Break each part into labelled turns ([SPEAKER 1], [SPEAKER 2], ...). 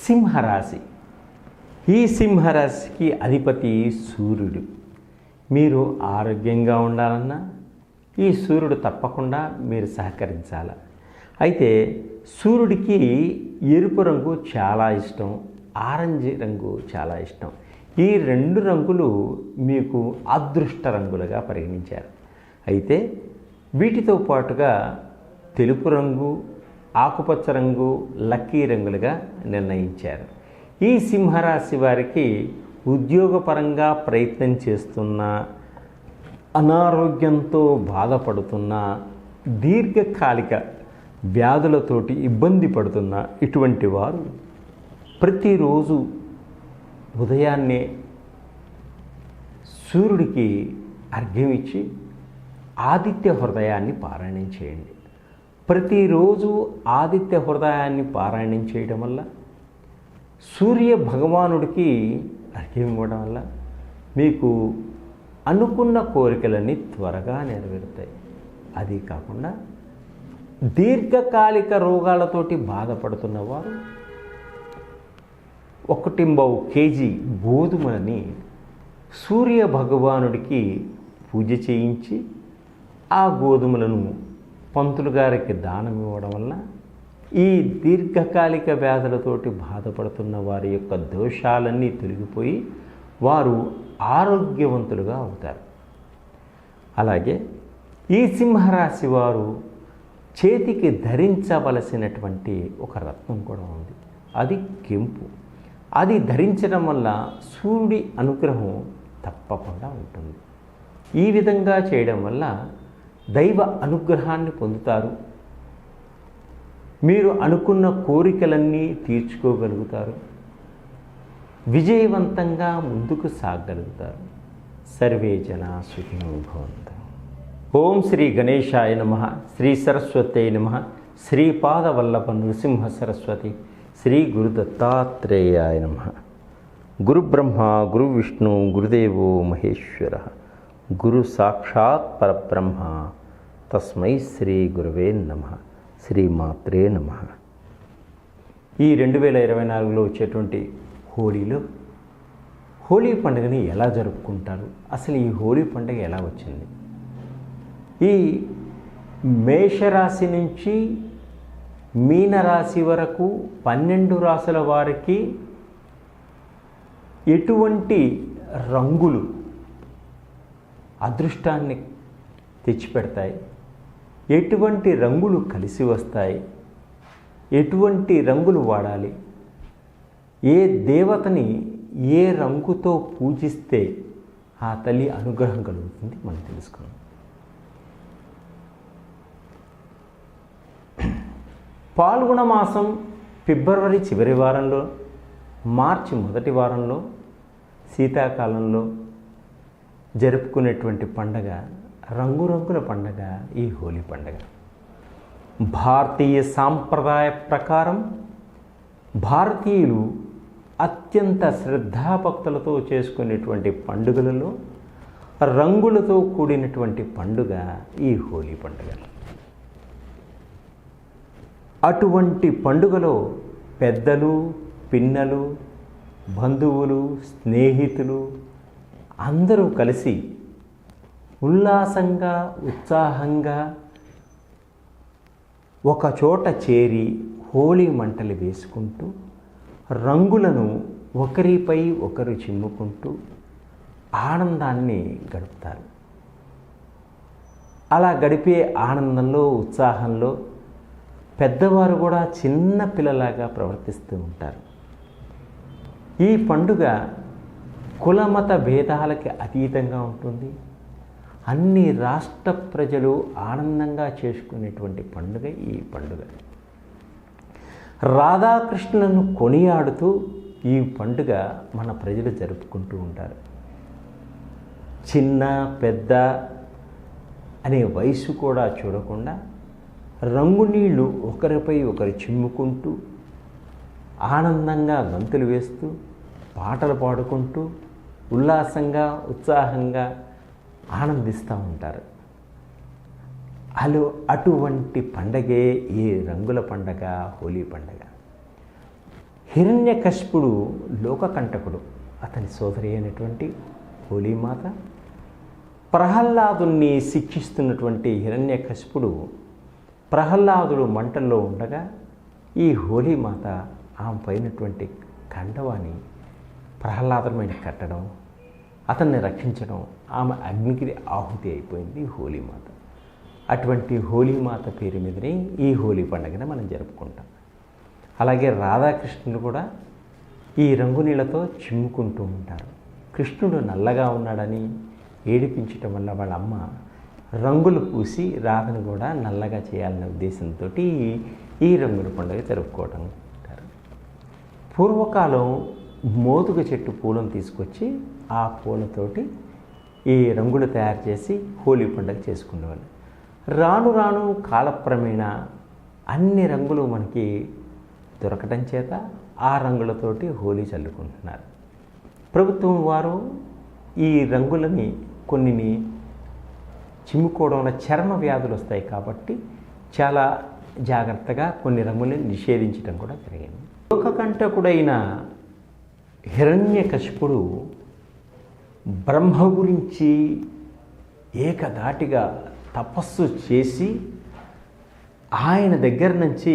[SPEAKER 1] సింహరాశి. ఈ సింహరాశికి అధిపతి సూర్యుడు. మీరు ఆరోగ్యంగా ఉండాలన్నా ఈ సూర్యుడు తప్పకుండా మీరు సహకరించాలి. అయితే సూర్యుడికి ఎరుపు రంగు చాలా ఇష్టం, ఆరెంజ్ రంగు చాలా ఇష్టం. ఈ రెండు రంగులు మీకు అదృష్ట రంగులుగా పరిగణించారు. అయితే వీటితో పాటుగా తెలుపు రంగు, ఆకుపచ్చ రంగు లక్కీ రంగులుగా నిర్ణయించారు. ఈ సింహరాశి వారికి ఉద్యోగపరంగా ప్రయత్నం చేస్తున్న, అనారోగ్యంతో బాధపడుతున్న, దీర్ఘకాలిక వ్యాధులతోటి ఇబ్బంది పడుతున్న ఇటువంటి వారు ప్రతిరోజు ఉదయాన్నే సూర్యుడికి అర్ఘ్యం ఇచ్చి ఆదిత్య హృదయాన్ని పారాయణం చేయండి. ప్రతిరోజు ఆదిత్య హృదయాన్ని పారాయణం చేయడం వల్ల, సూర్య భగవానుడికి అర్ఘ్యం ఇవ్వడం వల్ల మీకు అనుకున్న కోరికలన్నీ త్వరగా నెరవేరుతాయి. అది కాకుండా దీర్ఘకాలిక రోగాలతోటి బాధపడుతున్న వారు 1.5 కేజీ గోధుమలని సూర్య భగవానుడికి పూజ చేయించి ఆ గోధుమలను పంతులు గారికి దానం ఇవ్వడం వల్ల ఈ దీర్ఘకాలిక వ్యాధులతోటి బాధపడుతున్న వారి యొక్క దోషాలన్నీ తొలగిపోయి వారు ఆరోగ్యవంతులుగా అవుతారు. అలాగే ఈ సింహరాశి వారు చేతికి ధరించవలసినటువంటి ఒక రత్నం కూడా ఉంది. అది కెంపు. అది ధరించడం వల్ల సూర్యుడి అనుగ్రహం తప్పకుండా ఉంటుంది. ఈ విధంగా చేయడం వల్ల దైవ అనుగ్రహాన్ని పొందుతారు. మీరు అనుకున్న కోరికలన్నీ తీర్చుకోగలుగుతారు. విజయవంతంగా ముందుకు సాగగలుగుతారు. సర్వే జనా సుఖినో భవంతు. ఓం శ్రీ గణేశాయ నమః. శ్రీ సరస్వతై నమః. శ్రీపాదవల్లభ నృసింహ సరస్వతి. శ్రీ గురు దత్తాత్రేయాయ నమః. గురు బ్రహ్మ గురు విష్ణు గురుదేవో మహేశ్వర. గురు సాక్షాత్ పరబ్రహ్మ. తస్మై శ్రీ గురవే నమః. శ్రీమాత్రే నమః. ఈ 2024లో వచ్చేటువంటి హోలీ పండుగని ఎలా జరుపుకుంటారు? అసలు ఈ హోలీ పండుగ ఎలా వచ్చింది? ఈ మేషరాశి నుంచి మీనరాశి వరకు 12 రాశుల వారికి ఎటువంటి రంగులు అదృష్టాన్ని తెచ్చిపెడతాయి? ఎటువంటి రంగులు కలిసి వస్తాయి? ఎటువంటి రంగులు వాడాలి? ఏ దేవతని ఏ రంగుతో పూజిస్తే ఆ తల్లి అనుగ్రహం కలుగుతుంది మనం తెలుసుకుందాం. పాల్గొన మాసం ఫిబ్రవరి చివరి వారంలో, మార్చి మొదటి వారంలో, శీతాకాలంలో జరుపుకునేటువంటి పండగ, రంగురంగుల పండగ ఈ హోలీ పండగ. భారతీయ సాంప్రదాయ ప్రకారం భారతీయులు అత్యంత శ్రద్ధాభక్తులతో చేసుకునేటువంటి పండుగలలో రంగులతో కూడినటువంటి పండుగ ఈ హోలీ పండుగ. అటువంటి పండుగలో పెద్దలు, పిన్నలు, బంధువులు, స్నేహితులు అందరూ కలిసి ఉల్లాసంగా, ఉత్సాహంగా ఒకచోట చేరి హోలీ మంటలు వేసుకుంటూ రంగులను ఒకరిపై ఒకరు చిమ్ముకుంటూ ఆనందాన్ని గడుపుతారు. అలా గడిపే ఆనందంలో, ఉత్సాహంలో పెద్దవారు కూడా చిన్న పిల్లలాగా ప్రవర్తిస్తూ ఉంటారు. ఈ పండుగ కులమత భేదాలకి అతీతంగా ఉంటుంది. అన్ని రాష్ట్ర ప్రజలు ఆనందంగా చేసుకునేటువంటి పండుగ ఈ పండుగ. రాధాకృష్ణులను కొనియాడుతూ ఈ పండుగ మన ప్రజలు జరుపుకుంటూ ఉంటారు. చిన్న పెద్ద అనే వయసు కూడా చూడకుండా రంగు నీళ్లు ఒకరిపై ఒకరు చిమ్ముకుంటూ ఆనందంగా గంతులు వేస్తూ పాటలు పాడుకుంటూ ఉల్లాసంగా, ఉత్సాహంగా ఆనందిస్తూ ఉంటారు. అటువంటి పండగే ఈ రంగుల పండగ, హోలీ పండగ. హిరణ్యకశిపుడు లోకకంటకుడు, అతని సోదరి అయినటువంటి హోలీమాత. ప్రహ్లాదుని శిక్షిస్తున్నటువంటి హిరణ్యకశిపుడు ప్రహ్లాదుడు మంటల్లో ఉండగా ఈ హోలీమాత ఆమె పైనటువంటి కండవాన్ని ప్రహ్లాదుడి మీద కట్టడం, అతన్ని రక్షించడం, ఆమె అగ్నికి ఆహుతి అయిపోయింది హోలీమాత. అటువంటి హోలీమాత పేరు మీదనే ఈ హోలీ పండుగను మనం జరుపుకుంటాం. అలాగే రాధాకృష్ణుడు కూడా ఈ రంగు నీళ్ళతో చిమ్ముకుంటూ ఉంటారు. కృష్ణుడు నల్లగా ఉన్నాడని ఏడిపించటం వల్ల వాళ్ళ అమ్మ రంగులు పూసి రాధను కూడా నల్లగా చేయాలనే ఉద్దేశంతో ఈ రంగుల పండుగ జరుపుకోవడం ఉంటారు. పూర్వకాలం మోదుగ చెట్టు పూలను తీసుకొచ్చి ఆ పూలతోటి ఈ రంగులు తయారు చేసి హోలీ పండుగ చేసుకునేవాళ్ళు. రాను రాను కాలక్రమేణా అన్ని రంగులు మనకి దొరకటం చేత ఆ రంగులతోటి హోలీ చల్లుకుంటున్నారు. ప్రభుత్వం వారు ఈ రంగులని కొన్నిని చిమ్ముకోవడం వల్ల చర్మ వ్యాధులు వస్తాయి కాబట్టి చాలా జాగ్రత్తగా కొన్ని రంగులను నిషేధించడం కూడా జరిగింది. లోకకంటకుడైన హిరణ్యకశిపుడు బ్రహ్మ గురించి ఏకధాటిగా తపస్సు చేసి ఆయన దగ్గర నుంచి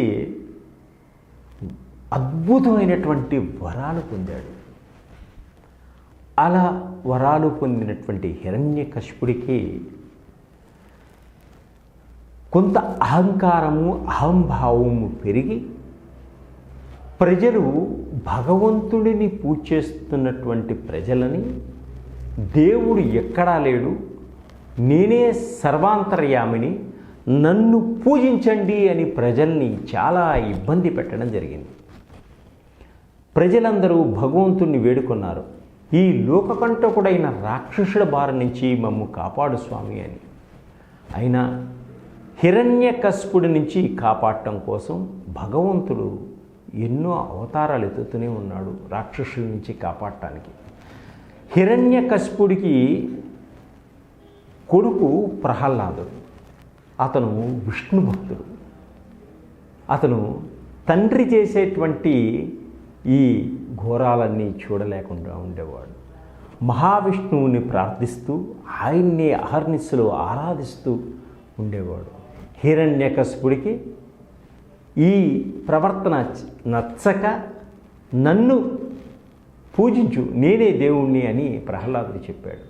[SPEAKER 1] అద్భుతమైనటువంటి వరాలు పొందాడు. అలా వరాలు పొందినటువంటి హిరణ్యకశిపుడికి కొంత అహంకారము, అహంభావము పెరిగి ప్రజలు భగవంతుడిని పూజ చేస్తున్నటువంటి ప్రజలని దేవుడు ఎక్కడా లేడు, నేనే సర్వాంతర్యామిని, నన్ను పూజించండి అని ప్రజల్ని చాలా ఇబ్బంది పెట్టడం జరిగింది. ప్రజలందరూ భగవంతుణ్ణి వేడుకున్నారు, ఈ లోకకంటకుడైన రాక్షసుల బారి నుంచి మమ్ము కాపాడు స్వామి అని. అయినా హిరణ్యకశిపుడి నుంచి కాపాడటం కోసం భగవంతుడు ఎన్నో అవతారాలు ఎత్తుతూనే ఉన్నాడు రాక్షసుల నుంచి కాపాడటానికి. హిరణ్యకశిపుడికి కొడుకు ప్రహ్లాదుడు. అతను విష్ణు భక్తుడు. అతను తండ్రి చేసేటువంటి ఈ ఘోరాలన్నీ చూడలేకుండా ఉండేవాడు. మహావిష్ణువుని ప్రార్థిస్తూ ఆయన్ని అహర్నిశలు ఆరాధిస్తూ ఉండేవాడు. హిరణ్యకశిపుడికి ఈ ప్రవర్తన నచ్చక నన్ను పూజించు, నేనే దేవుణ్ణి అని ప్రహ్లాదుడు చెప్పాడు.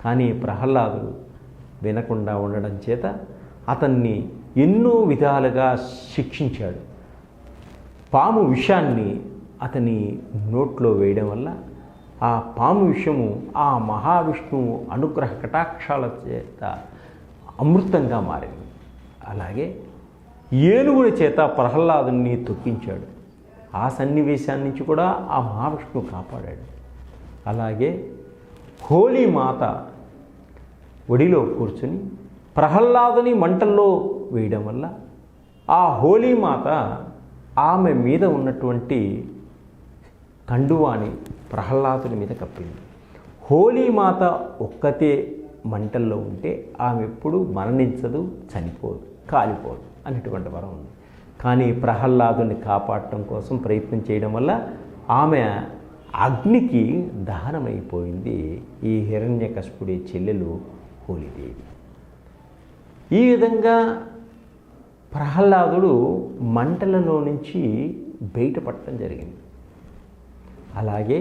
[SPEAKER 1] కానీ ప్రహ్లాదుడు వినకుండా ఉండడం చేత అతన్ని ఎన్నో విధాలుగా శిక్షించాడు. పాము విషాన్ని అతని నోట్లో వేయడం వల్ల ఆ పాము విషము ఆ మహావిష్ణువు అనుగ్రహ కటాక్షాల చేత అమృతంగా మారింది. అలాగే ఏనుగుల చేత ప్రహ్లాదుని తొక్కించాడు. ఆ సన్నివేశాన్ని నుంచి కూడా ఆ మహావిష్ణువు కాపాడాడు. అలాగే హోలీ మాత ఒడిలో కూర్చుని ప్రహ్లాదుని మంటల్లో వేయడం వల్ల ఆ హోలీ మాత ఆమె మీద ఉన్నటువంటి కండువాని ప్రహ్లాదుని మీద కప్పింది. హోలీ మాత ఒక్కతే మంటల్లో ఉంటే ఆమె ఎప్పుడు మరణించదు, చనిపోదు, కాలిపోదు అనేటువంటి వరం ఉంది. కానీ ప్రహ్లాదుని కాపాడటం కోసం ప్రయత్నం చేయడం వల్ల ఆమె అగ్నికి దహనమైపోయింది. ఈ హిరణ్యకశిపుడి చెల్లెలు హోలీదేవి. ఈ విధంగా ప్రహ్లాదుడు మంటలలో నుంచి బయటపడటం జరిగింది. అలాగే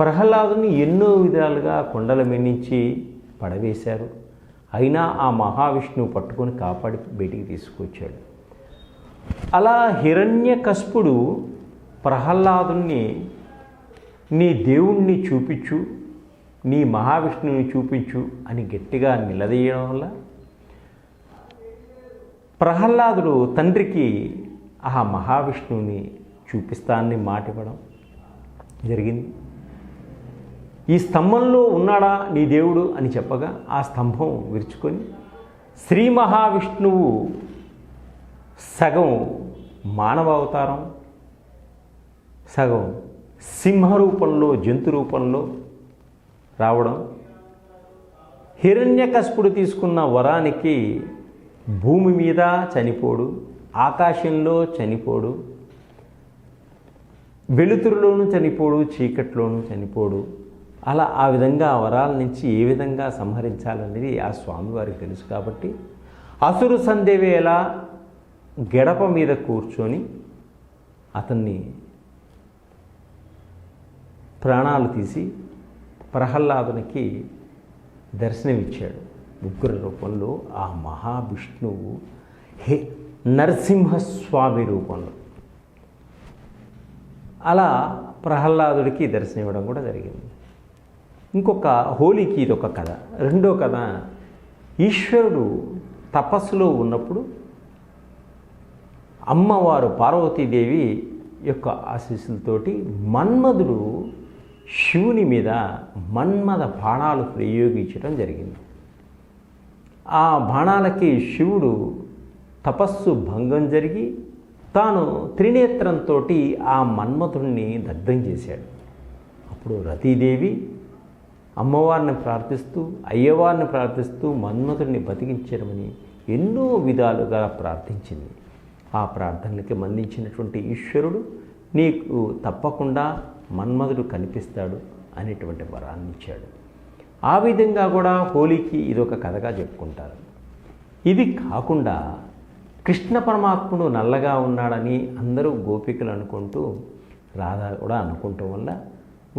[SPEAKER 1] ప్రహ్లాదుని ఎన్నో విధాలుగా కొండల మీద నుంచి పడవేశారు. అయినా ఆ మహావిష్ణువు పట్టుకొని కాపాడి బయటికి తీసుకొచ్చాడు. అలా హిరణ్యకశిపుడు ప్రహ్లాదుని నీ దేవుణ్ణి చూపించు, నీ మహావిష్ణువుని చూపించు అని గట్టిగా నిలదీయడం వల్ల ప్రహ్లాదుడు తండ్రికి ఆ మహావిష్ణువుని చూపిస్తానని మాట ఇవ్వడం జరిగింది. ఈ స్తంభంలో ఉన్నాడా నీ దేవుడు అని చెప్పగా ఆ స్తంభం విరుచుకొని శ్రీ మహావిష్ణువు సగం మానవ అవతారం, సగం సింహ రూపంలో, జంతు రూపంలో రావడం, హిరణ్యకశిపుడు తీసుకున్న వరానికి భూమి మీద చనిపోడు, ఆకాశంలో చనిపోడు, వెలుతురులోనూ చనిపోడు, చీకట్లోనూ చనిపోడు. అలా ఆ విధంగా ఆ వరాల నుంచి ఏ విధంగా సంహరించాలనేది ఆ స్వామివారికి తెలుసు. కాబట్టి అసురు సంధ్యవేళ గడప మీద కూర్చొని అతన్ని ప్రాణాలు తీసి ప్రహ్లాదునికి దర్శనమిచ్చాడు. ఉగ్ర రూపంలో ఆ మహావిష్ణువు నరసింహస్వామి రూపంలో అలా ప్రహ్లాదుడికి దర్శనం ఇవ్వడం కూడా జరిగింది. ఇంకొక హోలీకి ఇదొక కథ. రెండో కథ, ఈశ్వరుడు తపస్సులో ఉన్నప్పుడు అమ్మవారు పార్వతీదేవి యొక్క ఆశీస్సులతోటి మన్మధుడు శివుని మీద మన్మథ బాణాలు ప్రయోగించడం జరిగింది. ఆ బాణాలకి శివుడు తపస్సు భంగం జరిగి తాను త్రినేత్రంతో ఆ మన్మథుడిని దగ్ధం చేశాడు. అప్పుడు రతీదేవి అమ్మవారిని ప్రార్థిస్తూ, అయ్యవారిని ప్రార్థిస్తూ మన్మథుడిని బతికించడమని ఎన్నో విధాలుగా ప్రార్థించింది. ఆ ప్రార్థనలకి మందించినటువంటి ఈశ్వరుడు నీకు తప్పకుండా మన్మథుడు కనిపిస్తాడు అనేటువంటి వరాన్ని ఇచ్చాడు. ఆ విధంగా కూడా హోలీకి ఇదొక కథగా చెప్పుకుంటారు. ఇది కాకుండా కృష్ణ పరమాత్ముడు నల్లగా ఉన్నాడని అందరూ గోపికలు అనుకుంటూ, రాధ కూడా అనుకుంటం వల్ల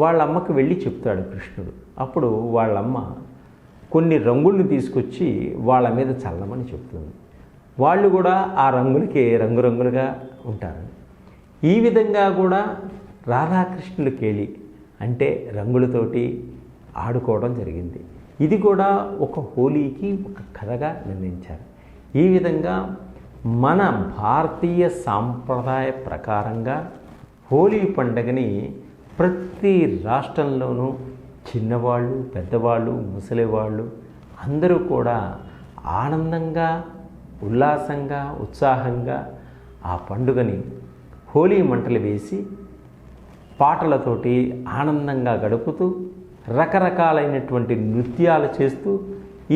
[SPEAKER 1] వాళ్ళమ్మకి వెళ్ళి చెప్తాడు కృష్ణుడు. అప్పుడు వాళ్ళమ్మ కొన్ని రంగులను తీసుకొచ్చి వాళ్ళ మీద చల్లమని చెప్తుంది. వాళ్ళు కూడా ఆ రంగులకి రంగురంగులుగా ఉంటారు. ఈ విధంగా కూడా రాధాకృష్ణులు కేలి అంటే రంగులతోటి ఆడుకోవడం జరిగింది. ఇది కూడా ఒక హోలీకి ఒక కథగా నిర్ణయించారు. ఈ విధంగా మన భారతీయ సాంప్రదాయ ప్రకారంగా హోలీ పండుగని ప్రతి రాష్ట్రంలోనూ చిన్నవాళ్ళు, పెద్దవాళ్ళు, ముసలివాళ్ళు అందరూ కూడా ఆనందంగా, ఉల్లాసంగా, ఉత్సాహంగా ఆ పండుగని హోలీ మంటలు వేసి పాటలతోటి ఆనందంగా గడుపుతూ రకరకాలైనటువంటి నృత్యాలు చేస్తూ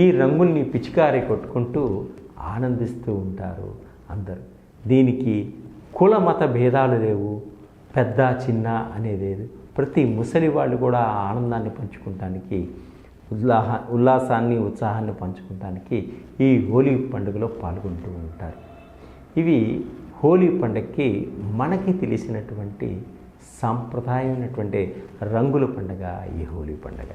[SPEAKER 1] ఈ రంగుల్ని పిచికారి కొట్టుకుంటూ ఆనందిస్తూ ఉంటారు అందరూ. దీనికి కుల మత భేదాలు లేవు, పెద్ద చిన్న అనేది లేదు. ప్రతి ముసలి వాళ్ళు కూడా ఆ ఆనందాన్ని పంచుకోవటానికి, ఉల్లాసాన్ని ఉత్సాహాన్ని పంచుకోవటానికి ఈ హోలీ పండుగలో పాల్గొంటూ ఉంటారు. ఇవి హోలీ పండుగకి మనకి తెలిసినటువంటి సాంప్రదాయమైనటువంటి రంగుల పండుగ ఈ హోలీ పండుగ.